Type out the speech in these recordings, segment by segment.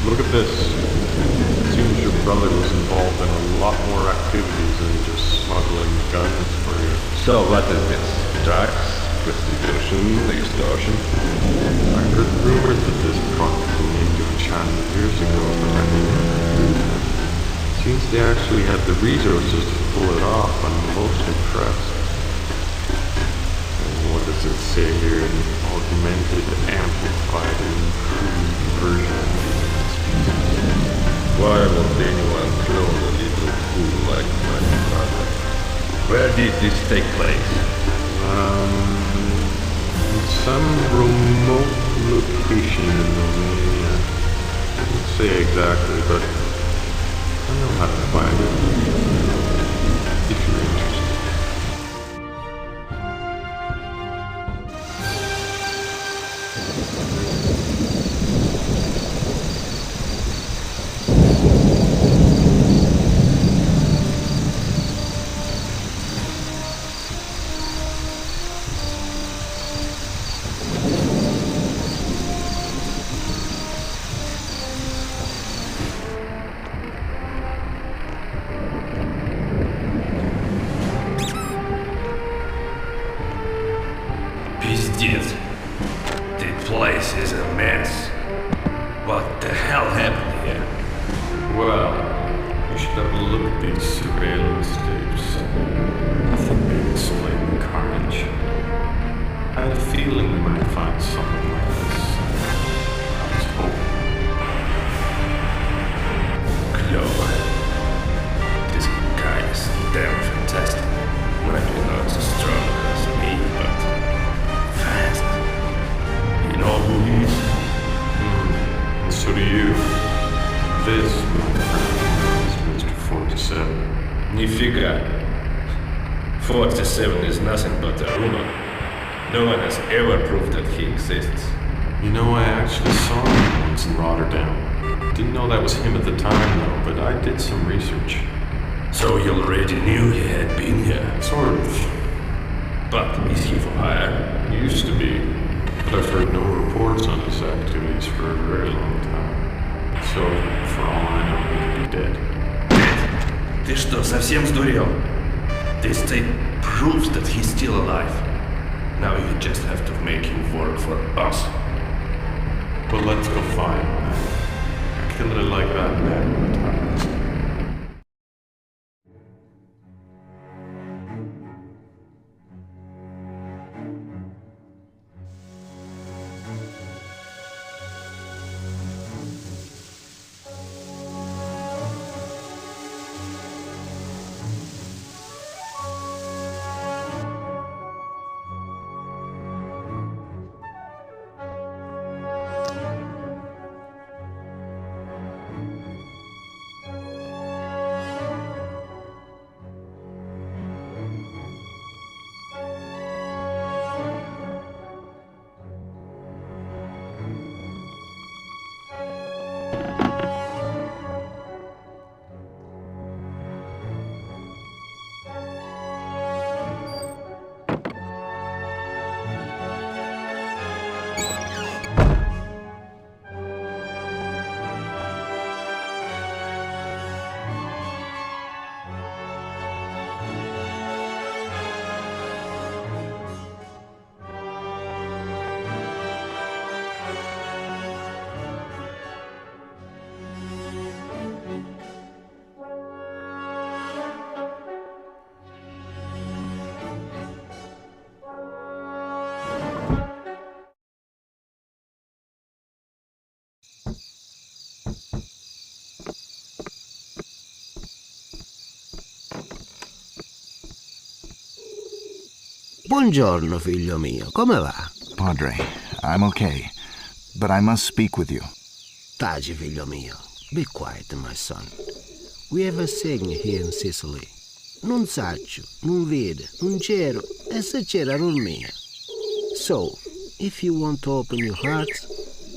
Look at this. It seems your brother was involved in a lot more activities than just smuggling guns for you. So what is this? Drugs? Prostitution? Extortion? I heard rumors that this prodigal named you in China years ago, but I never heard that. Seems they actually had the resources to pull it off. I'm most impressed. And what does it say here? An augmented, amplified, and improved version. Why would anyone clone a little fool like my brother? Where did this take place? In some remote location in Romania. I didn't say exactly, but I know how to find it. If you're interested. Пиздец. This place is a mess. What the hell happened here? Well, you should have a look at these surveillance tapes. Nothing may explain the carnage. I had a feeling we might find something like this. I was hoping. Клёво. This guy is damn fantastic. Maybe not as strong as me, but fast. You know who he is? And so do you. This, my friend, is Mr. 47. Нифига. 47 is nothing but a rumor. No one has ever proved that he exists. You know, I actually saw him once in Rotterdam. Didn't know that was him at the time, though, but I did some research. So you already knew he had been here. Sort of. But is he for hire? He used to be, but I've heard no reports on his activities for a very long time. So, for all I know, he could be dead. Dead? Ты что, совсем сдурел? This tape proves that he's still alive. Now you just have to make him work for us. Well, let's go find him. Kill it like that, man. Buongiorno, figlio mio. Come va? Padre, I'm okay, but I must speak with you. Taci, figlio mio. Be quiet, my son. We have a saying here in Sicily. Non saccio, non vede, non c'ero, e se c'era non mia. So, if you want to open your heart,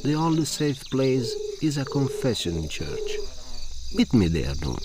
the only safe place is a confession church. Meet me there, Nun.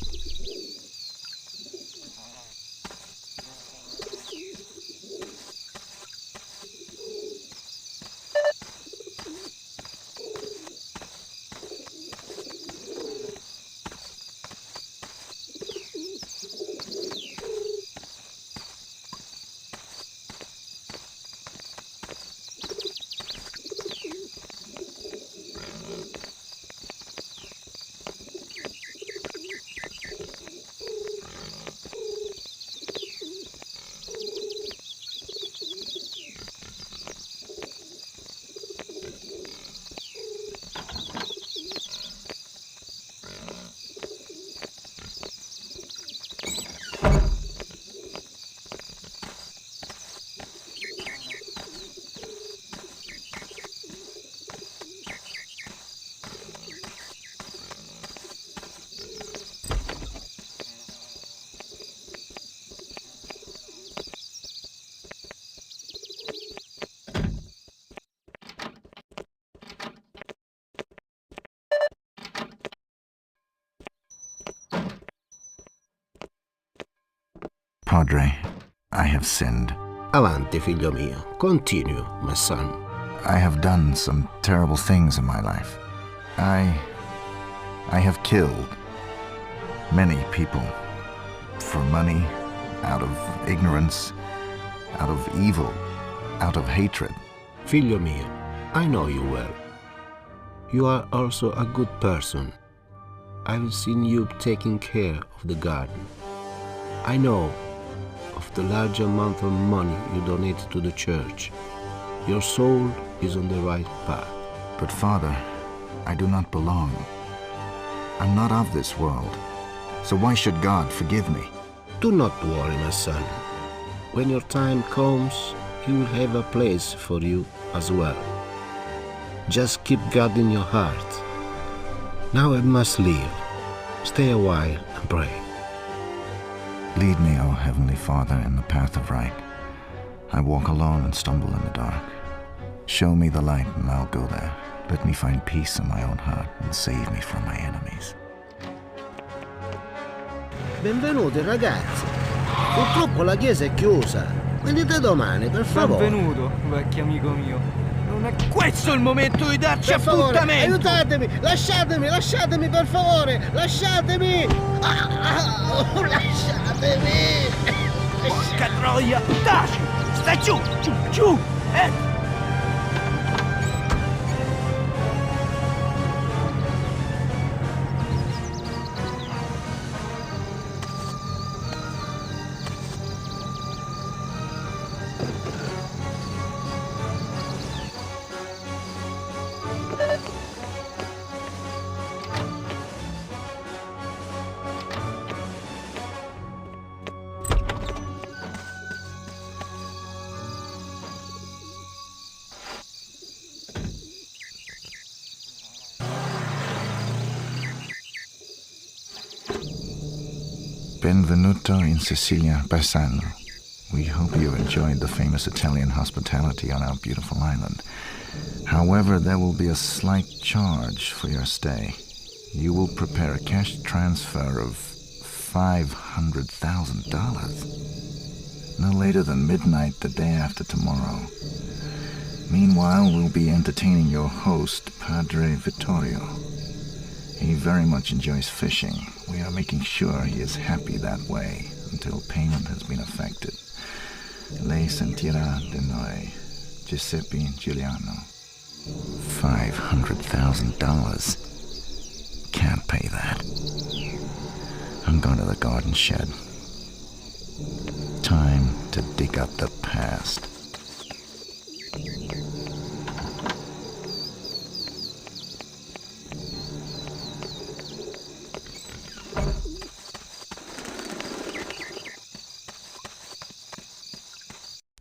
Padre, I have sinned. Avanti, figlio mio. Continue, my son. I have done some terrible things in my life. I have killed many people for money, out of ignorance, out of evil, out of hatred. Figlio mio, I know you well. You are also a good person. I've seen you taking care of the garden. I know of the large amount of money you donate to the church. Your soul is on the right path. But Father, I do not belong. I'm not of this world. So why should God forgive me? Do not worry, my son. When your time comes, He will have a place for you as well. Just keep God in your heart. Now I must leave. Stay a while and pray. Lead me, O Heavenly Father, in the path of right. I walk alone and stumble in the dark. Show me the light and I'll go there. Let me find peace in my own heart and save me from my enemies. Benvenuti ragazzi. Purtroppo la chiesa è chiusa. Venite domani, per favore. Benvenuto, vecchio amico mio. Non è questo il momento di darci Per favore, appuntamento! aiutatemi! Lasciatemi, per favore! Lasciatemi! Lasciatemi! Porca troia! Taci! Stai giù! Giù! Benvenuto in Sicilia, paesano. We hope you enjoyed the famous Italian hospitality on our beautiful island. However, there will be a slight charge for your stay. You will prepare a cash transfer of $500,000. No later than midnight the day after tomorrow. Meanwhile, we'll be entertaining your host, Padre Vittorio. He very much enjoys fishing. We are making sure he is happy that way until payment has been effected. Lei sentirà de noi, Giuseppe Giuliano. $500,000. Can't pay that. I'm going to the garden shed. Time to dig up the past.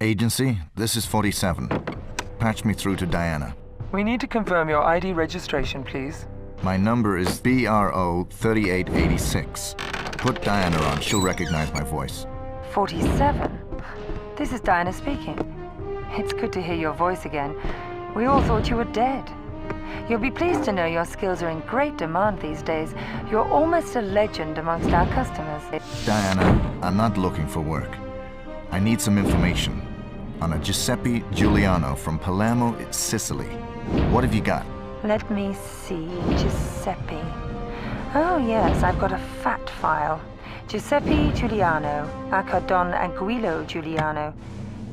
Agency, this is 47. Patch me through to Diana. We need to confirm your ID registration, please. My number is BRO 3886. Put Diana on, she'll recognize my voice. 47? This is Diana speaking. It's good to hear your voice again. We all thought you were dead. You'll be pleased to know your skills are in great demand these days. You're almost a legend amongst our customers. Diana, I'm not looking for work. I need some information on a Giuseppe Giuliano from Palermo, Sicily. What have you got? Let me see. Giuseppe. Oh yes, I've got a fat file. Giuseppe Giuliano, aka Don Aguilo Giuliano.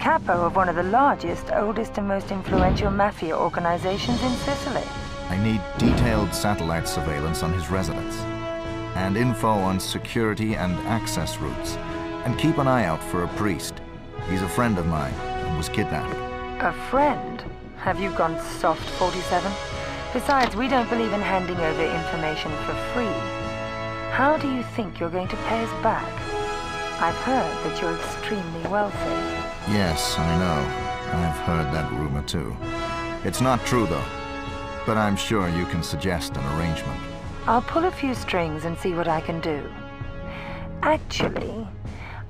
Capo of one of the largest, oldest and most influential mafia organizations in Sicily. I need detailed satellite surveillance on his residence, and info on security and access routes. And keep an eye out for a priest. He's a friend of mine and was kidnapped. A friend? Have you gone soft, 47? Besides, we don't believe in handing over information for free. How do you think you're going to pay us back? I've heard that you're extremely wealthy. Yes, I know. I've heard that rumor too. It's not true though, but I'm sure you can suggest an arrangement. I'll pull a few strings and see what I can do. Actually,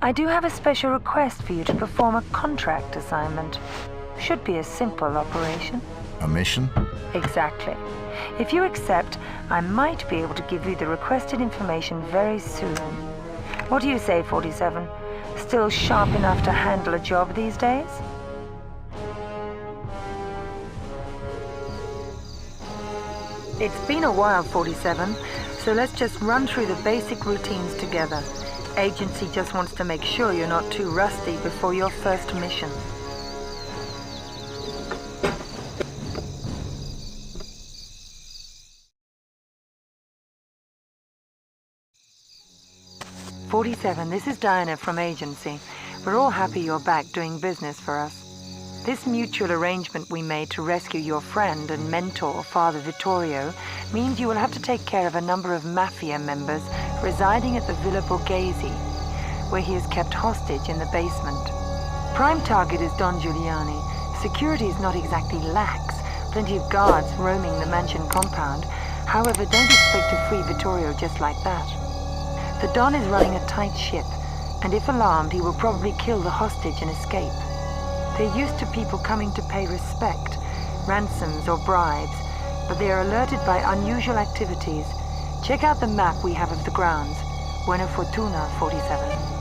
I do have a special request for you to perform a contract assignment. Should be a simple operation. A mission? Exactly. If you accept, I might be able to give you the requested information very soon. What do you say, 47? Still sharp enough to handle a job these days? It's been a while, 47, so let's just run through the basic routines together. Agency just wants to make sure you're not too rusty before your first mission. "47, this is Diana from Agency. We're all happy you're back doing business for us. This mutual arrangement we made to rescue your friend and mentor, Father Vittorio, means you will have to take care of a number of mafia members residing at the Villa Borghese, where he is kept hostage in the basement. Prime target is Don Giuliani. Security is not exactly lax. Plenty of guards roaming the mansion compound. However, don't expect to free Vittorio just like that. The Don is running a tight ship, and if alarmed, he will probably kill the hostage and escape. They're used to people coming to pay respect, ransoms or bribes, but they are alerted by unusual activities. Check out the map we have of the grounds. Buena fortuna, 47.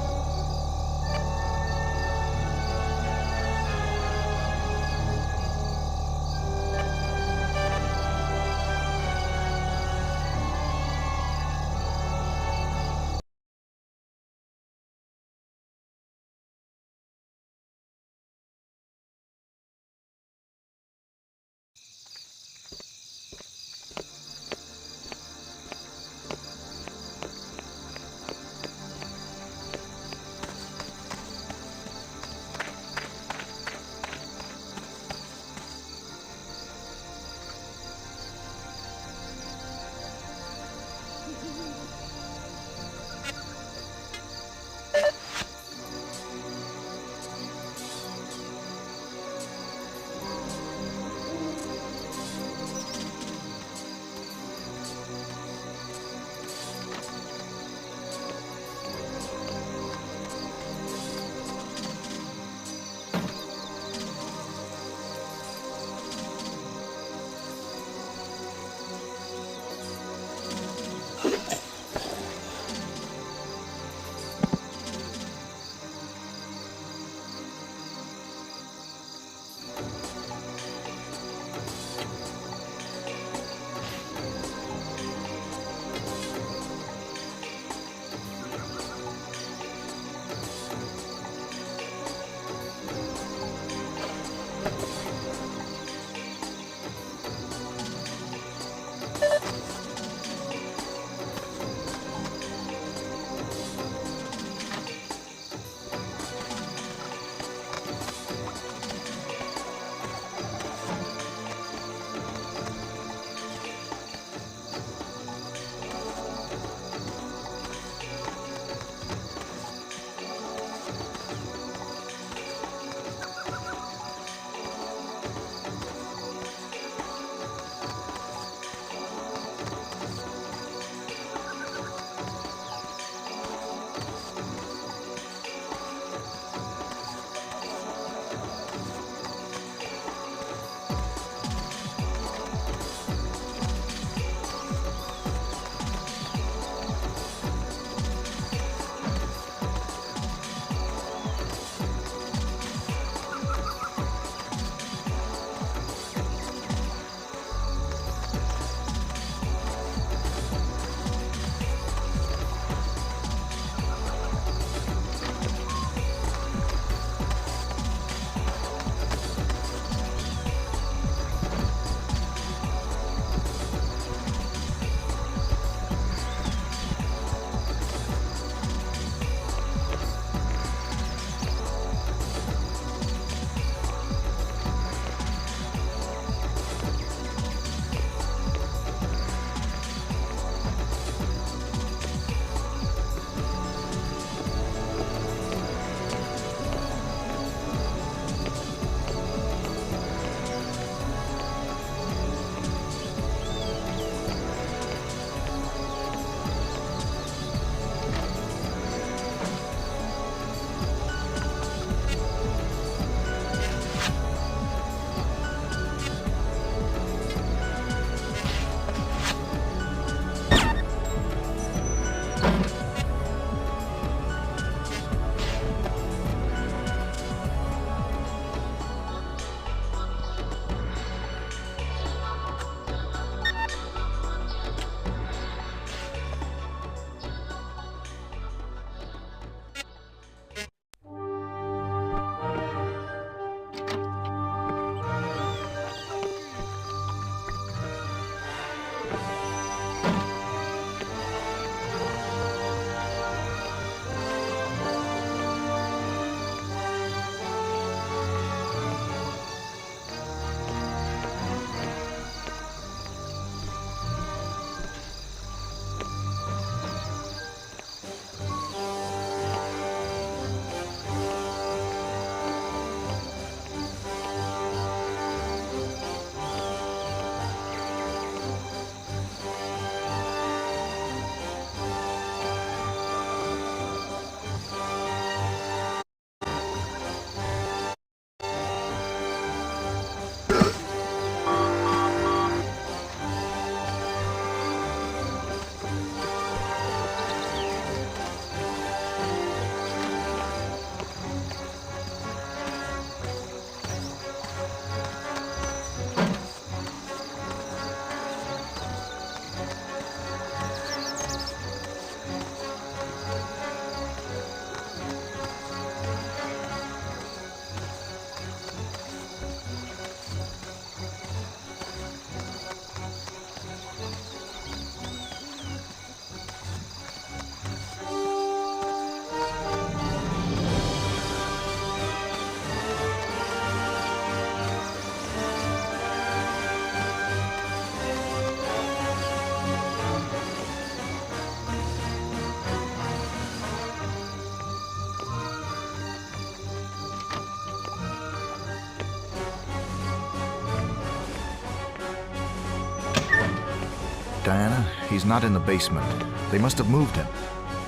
Diana. He's not in the basement. They must have moved him.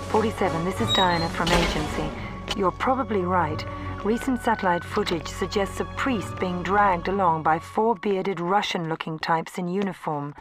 47, this is Diana from agency. You're probably right. Recent satellite footage suggests a priest being dragged along by 4 bearded Russian-looking types in uniform.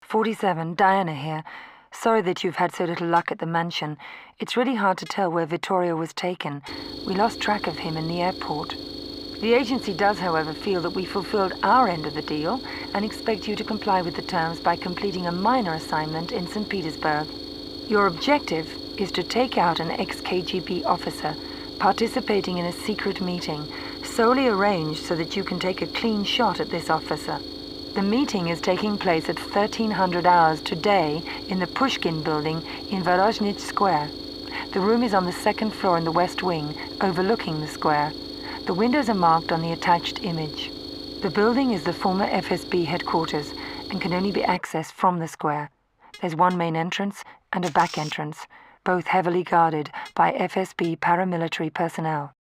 "47, Diana here. Sorry that you've had so little luck at the mansion. It's really hard to tell where Vittorio was taken. We lost track of him in the airport. The agency does, however, feel that we fulfilled our end of the deal and expect you to comply with the terms by completing a minor assignment in St. Petersburg. Your objective is to take out an ex-KGB officer participating in a secret meeting, solely arranged so that you can take a clean shot at this officer. The meeting is taking place at 1300 hours today in the Pushkin building in Vorozhnich Square. The room is on the 2nd floor in the west wing, overlooking the square. The windows are marked on the attached image. The building is the former FSB headquarters and can only be accessed from the square. There's one main entrance and a back entrance, both heavily guarded by FSB paramilitary personnel.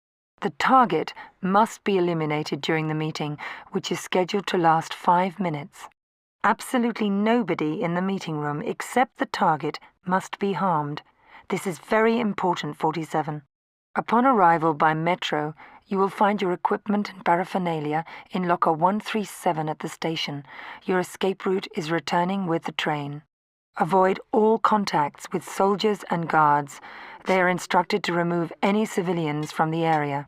The target must be eliminated during the meeting, which is scheduled to last 5 minutes. Absolutely nobody in the meeting room except the target must be harmed. This is very important, 47. Upon arrival by metro, you will find your equipment and paraphernalia in locker 137 at the station. Your escape route is returning with the train. Avoid all contacts with soldiers and guards. They are instructed to remove any civilians from the area.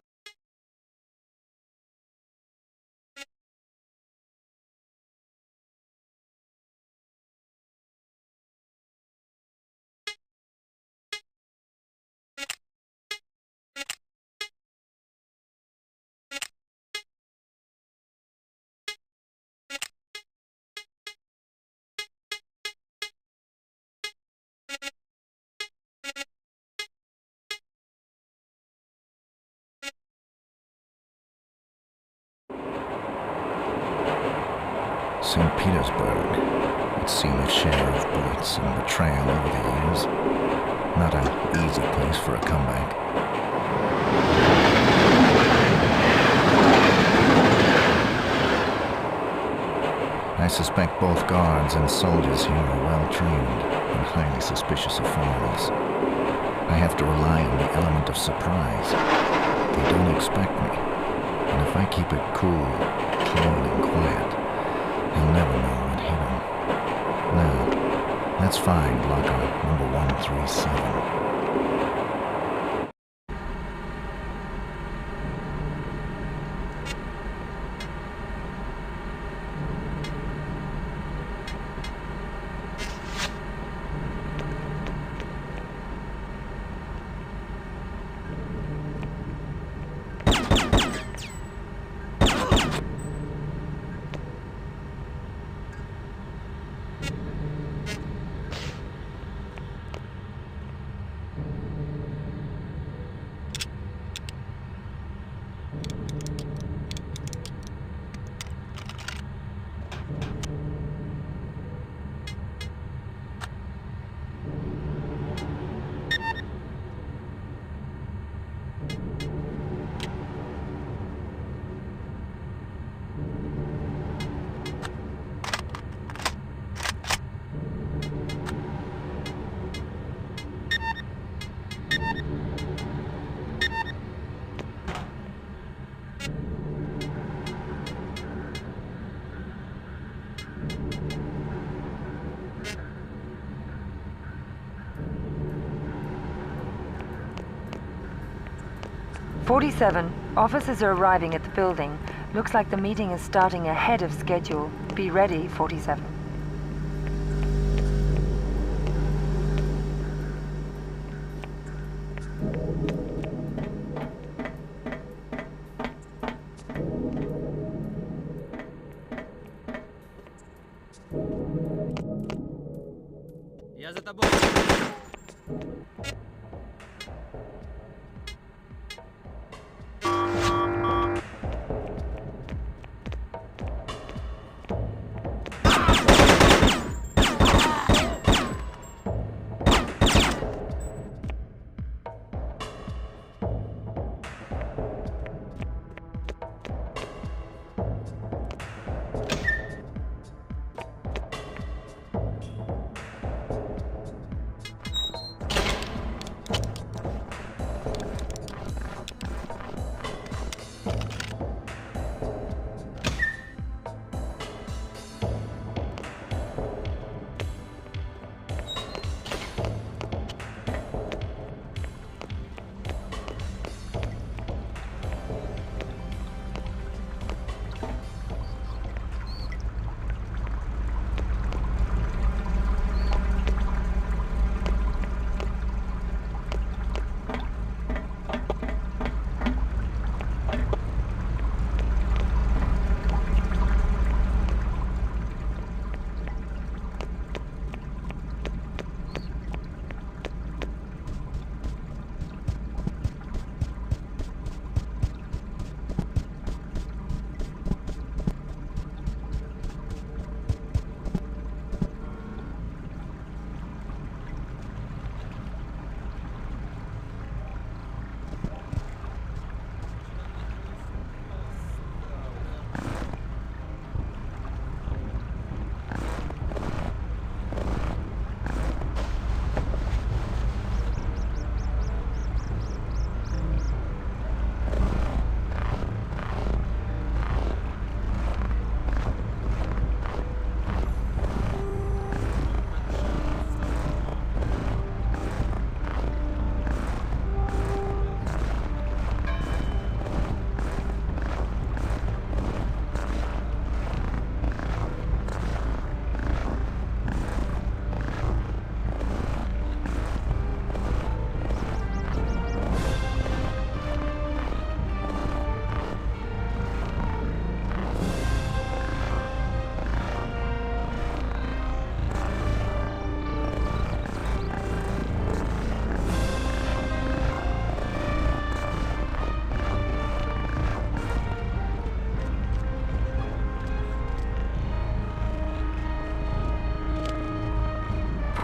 St. Petersburg. It's seen a share of bullets and betrayal over the years. Not an easy place for a comeback. I suspect both guards and soldiers here are well trained and highly suspicious of foreigners. I have to rely on the element of surprise. They don't expect me, and if I keep it cool, clean, and quiet, he'll never know what hit him. Now, let's find locker number 137. 47. Officers are arriving at the building. Looks like the meeting is starting ahead of schedule. Be ready, 47. Я за тобой.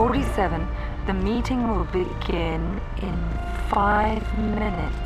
.47. The meeting will begin in 5 minutes.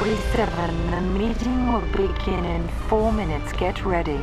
.47. The meeting will begin in 4 minutes. Get ready.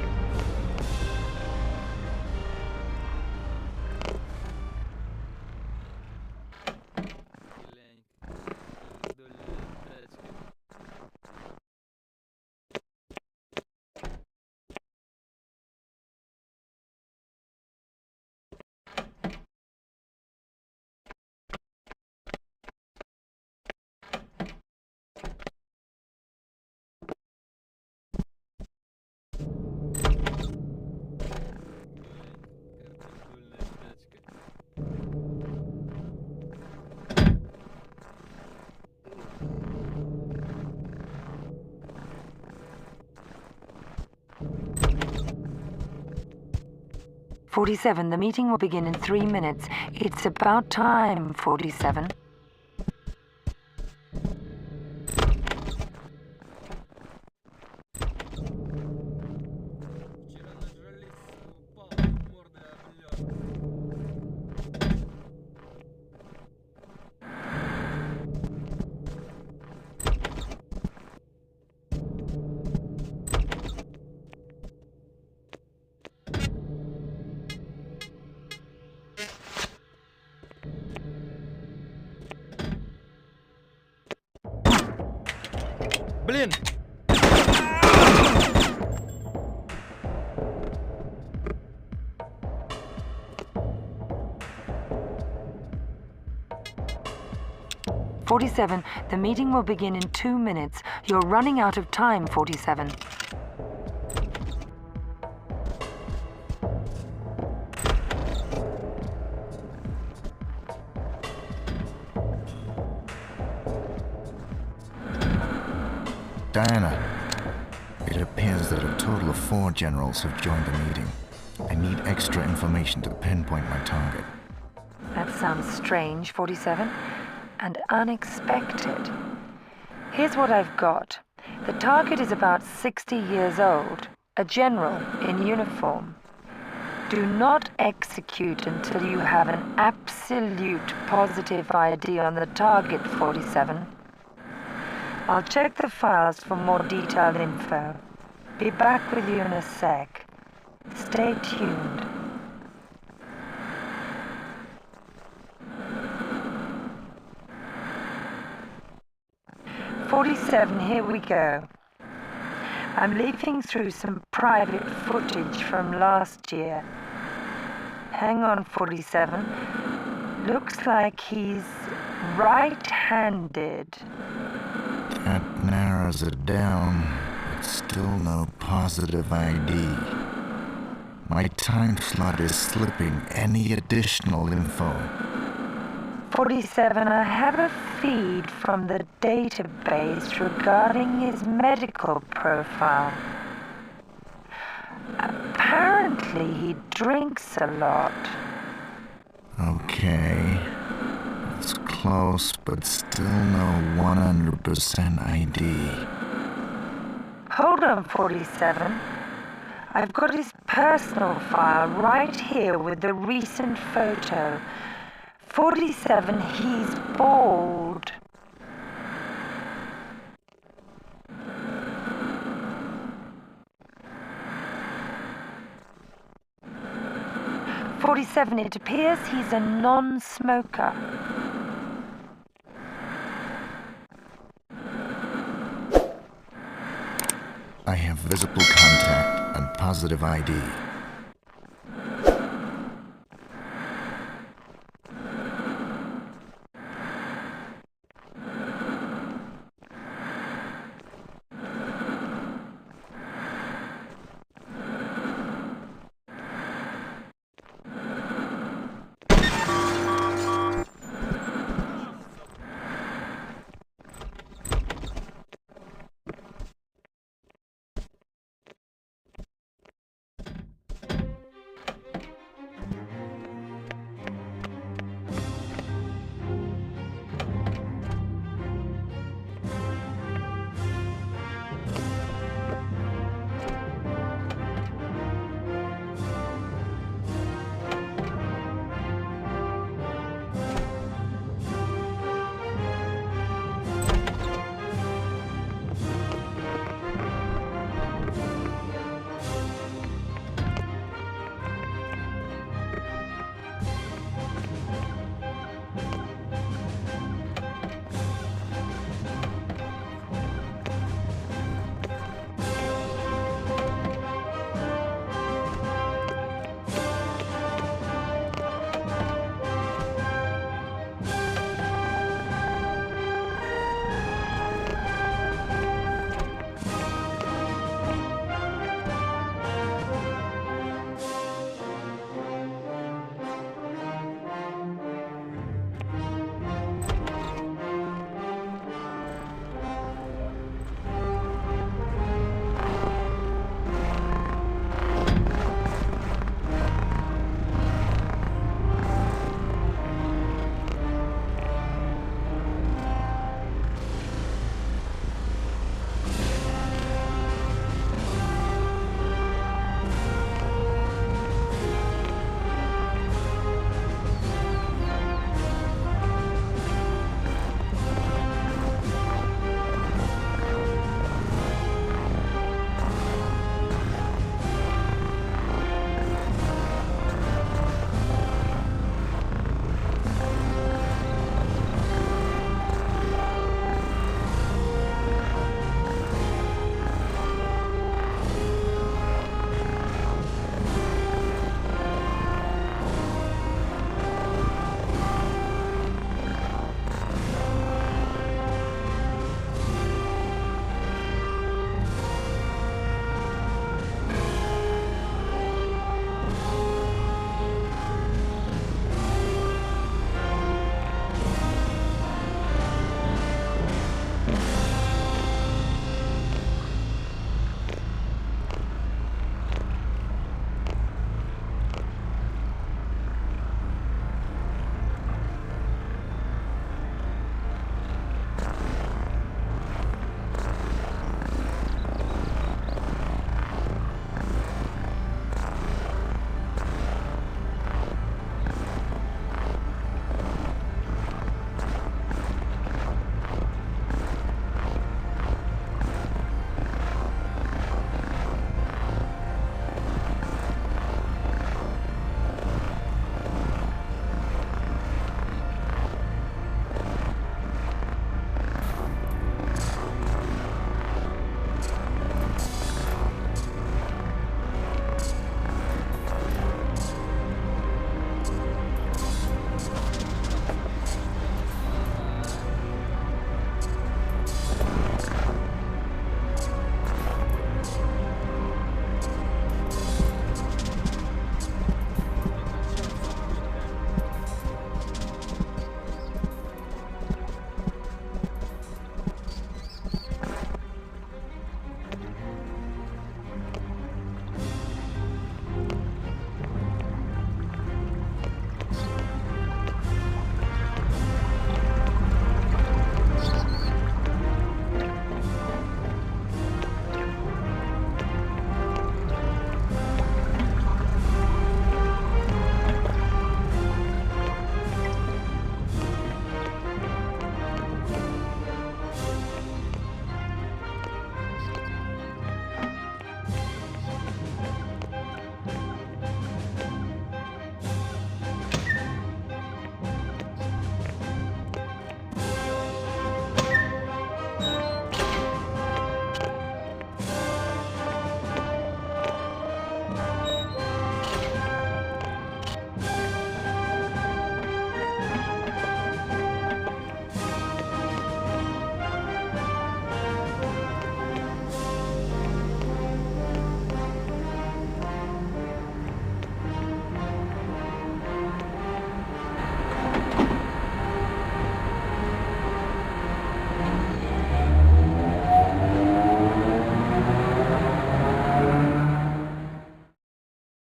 47, the meeting will begin in 3 minutes. It's about time, 47. Блин! "47, the meeting will begin in 2 minutes. You're running out of time, 47. Diana, it appears that a total of 4 generals have joined the meeting. I need extra information to pinpoint my target. That sounds strange, 47, and unexpected. Here's what I've got. The target is about 60 years old, a general in uniform. Do not execute until you have an absolute positive ID on the target, 47. I'll check the files for more detailed info. Be back with you in a sec. Stay tuned. 47, here we go. I'm leafing through some private footage from last year. Hang on, 47. Looks like he's right-handed. That narrows it down, but still no positive ID. My time slot is slipping any additional info. 47, I have a feed from the database regarding his medical profile. Apparently, he drinks a lot. Okay. It's close, but still no 100% ID. Hold on, 47. I've got his personal file right here with the recent photo. 47, he's bald. It appears he's a non-smoker. I have visible contact and positive ID.